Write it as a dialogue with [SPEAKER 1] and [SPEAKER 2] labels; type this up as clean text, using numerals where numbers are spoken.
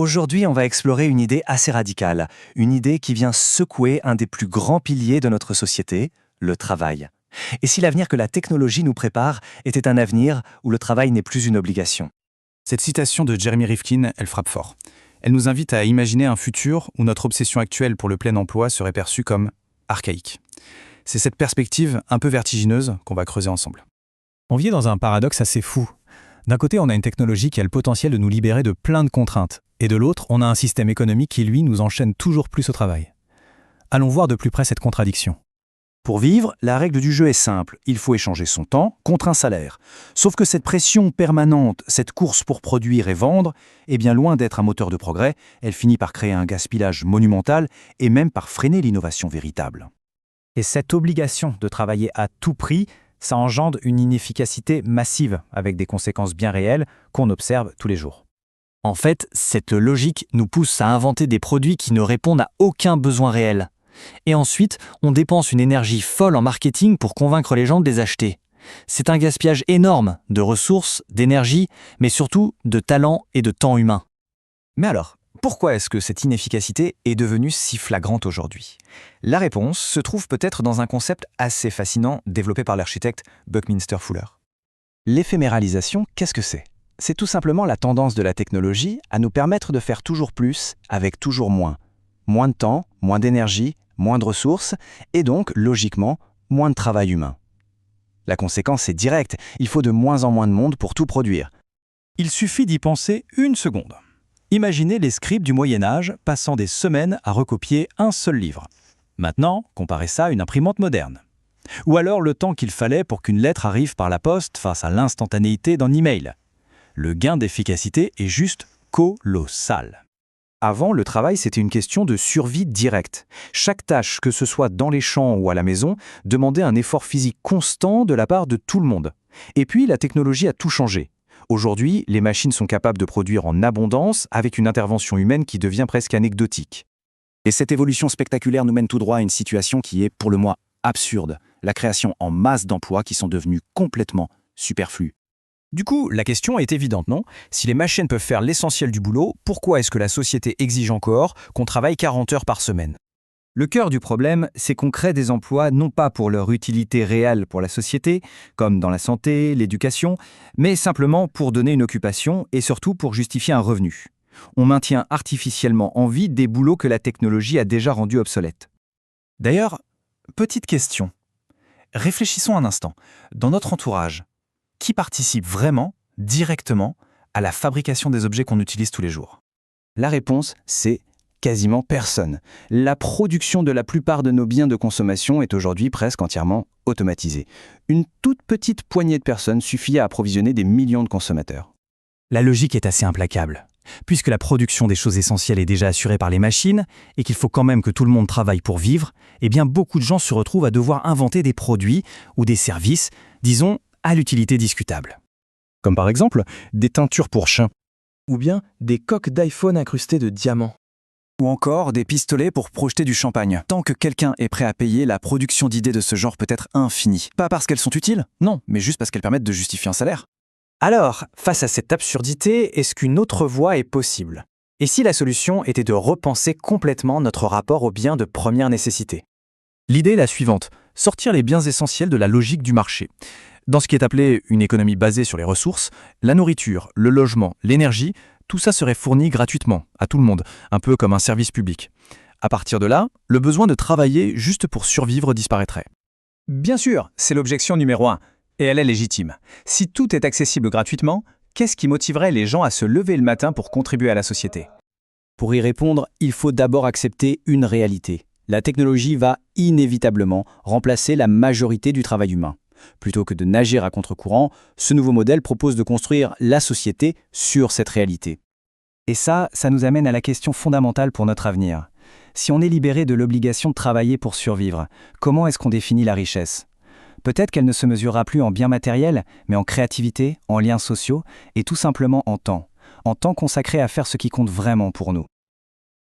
[SPEAKER 1] Aujourd'hui, on va explorer une idée assez radicale, une idée qui vient secouer un des plus grands piliers de notre société, le travail. Et si l'avenir que la technologie nous prépare était un avenir où le travail n'est plus une obligation?
[SPEAKER 2] Cette citation de Jeremy Rifkin, elle frappe fort. Elle nous invite à imaginer un futur où notre obsession actuelle pour le plein emploi serait perçue comme archaïque. C'est cette perspective un peu vertigineuse qu'on va creuser ensemble.
[SPEAKER 3] On vit dans un paradoxe assez fou. D'un côté, on a une technologie qui a le potentiel de nous libérer de plein de contraintes, et de l'autre, on a un système économique qui, lui, nous enchaîne toujours plus au travail. Allons voir de plus près cette contradiction.
[SPEAKER 4] Pour vivre, la règle du jeu est simple, il faut échanger son temps contre un salaire. Sauf que cette pression permanente, cette course pour produire et vendre, est bien loin d'être un moteur de progrès, elle finit par créer un gaspillage monumental et même par freiner l'innovation véritable.
[SPEAKER 3] Et cette obligation de travailler à tout prix, ça engendre une inefficacité massive, avec des conséquences bien réelles qu'on observe tous les jours.
[SPEAKER 1] En fait, cette logique nous pousse à inventer des produits qui ne répondent à aucun besoin réel. Et ensuite, on dépense une énergie folle en marketing pour convaincre les gens de les acheter. C'est un gaspillage énorme de ressources, d'énergie, mais surtout de talent et de temps humain. Mais alors, pourquoi est-ce que cette inefficacité est devenue si flagrante aujourd'hui? La réponse se trouve peut-être dans un concept assez fascinant développé par l'architecte Buckminster Fuller. L'éphéméralisation, qu'est-ce que c'est? C'est tout simplement la tendance de la technologie à nous permettre de faire toujours plus avec toujours moins. Moins de temps, moins d'énergie, moins de ressources, et donc, logiquement, moins de travail humain. La conséquence est directe, il faut de moins en moins de monde pour tout produire.
[SPEAKER 3] Il suffit d'y penser une seconde. Imaginez les scribes du Moyen-Âge passant des semaines à recopier un seul livre. Maintenant, comparez ça à une imprimante moderne. Ou alors le temps qu'il fallait pour qu'une lettre arrive par la poste face à l'instantanéité d'un email. Le gain d'efficacité est juste colossal.
[SPEAKER 1] Avant, le travail, c'était une question de survie directe. Chaque tâche, que ce soit dans les champs ou à la maison, demandait un effort physique constant de la part de tout le monde. Et puis, la technologie a tout changé. Aujourd'hui, les machines sont capables de produire en abondance avec une intervention humaine qui devient presque anecdotique.
[SPEAKER 4] Et cette évolution spectaculaire nous mène tout droit à une situation qui est, pour le moins, absurde. La création en masse d'emplois qui sont devenus complètement superflus.
[SPEAKER 3] Du coup, la question est évidente, non? Si les machines peuvent faire l'essentiel du boulot, pourquoi est-ce que la société exige encore qu'on travaille 40 heures par semaine?
[SPEAKER 1] Le cœur du problème, c'est qu'on crée des emplois non pas pour leur utilité réelle pour la société, comme dans la santé, l'éducation, mais simplement pour donner une occupation et surtout pour justifier un revenu. On maintient artificiellement en vie des boulots que la technologie a déjà rendus obsolètes. D'ailleurs, petite question. Réfléchissons un instant. Dans notre entourage, qui participe vraiment, directement, à la fabrication des objets qu'on utilise tous les jours?
[SPEAKER 4] La réponse, c'est quasiment personne. La production de la plupart de nos biens de consommation est aujourd'hui presque entièrement automatisée. Une toute petite poignée de personnes suffit à approvisionner des millions de consommateurs.
[SPEAKER 3] La logique est assez implacable. Puisque la production des choses essentielles est déjà assurée par les machines et qu'il faut quand même que tout le monde travaille pour vivre, eh bien beaucoup de gens se retrouvent à devoir inventer des produits ou des services, disons, à l'utilité discutable.
[SPEAKER 1] Comme par exemple des teintures pour chiens, ou bien des coques d'iPhone incrustées de diamants, ou encore des pistolets pour projeter du champagne. Tant que quelqu'un est prêt à payer, la production d'idées de ce genre peut être infinie. Pas parce qu'elles sont utiles, non, mais juste parce qu'elles permettent de justifier un salaire. Alors, face à cette absurdité, est-ce qu'une autre voie est possible? Et si la solution était de repenser complètement notre rapport aux biens de première nécessité? L'idée est la suivante, sortir les biens essentiels de la logique du marché. Dans ce qui est appelé une économie basée sur les ressources, la nourriture, le logement, l'énergie, tout ça serait fourni gratuitement, à tout le monde, un peu comme un service public. À partir de là, le besoin de travailler juste pour survivre disparaîtrait. Bien sûr, c'est l'objection numéro 1, et elle est légitime. Si tout est accessible gratuitement, qu'est-ce qui motiverait les gens à se lever le matin pour contribuer à la société?
[SPEAKER 4] Pour y répondre, il faut d'abord accepter une réalité. La technologie va inévitablement remplacer la majorité du travail humain. Plutôt que de nager à contre-courant, ce nouveau modèle propose de construire la société sur cette réalité. Et ça nous amène à la question fondamentale pour notre avenir. Si on est libéré de l'obligation de travailler pour survivre, comment est-ce qu'on définit la richesse? Peut-être qu'elle ne se mesurera plus en biens matériels, mais en créativité, en liens sociaux et tout simplement en temps. En temps consacré à faire ce qui compte vraiment pour nous.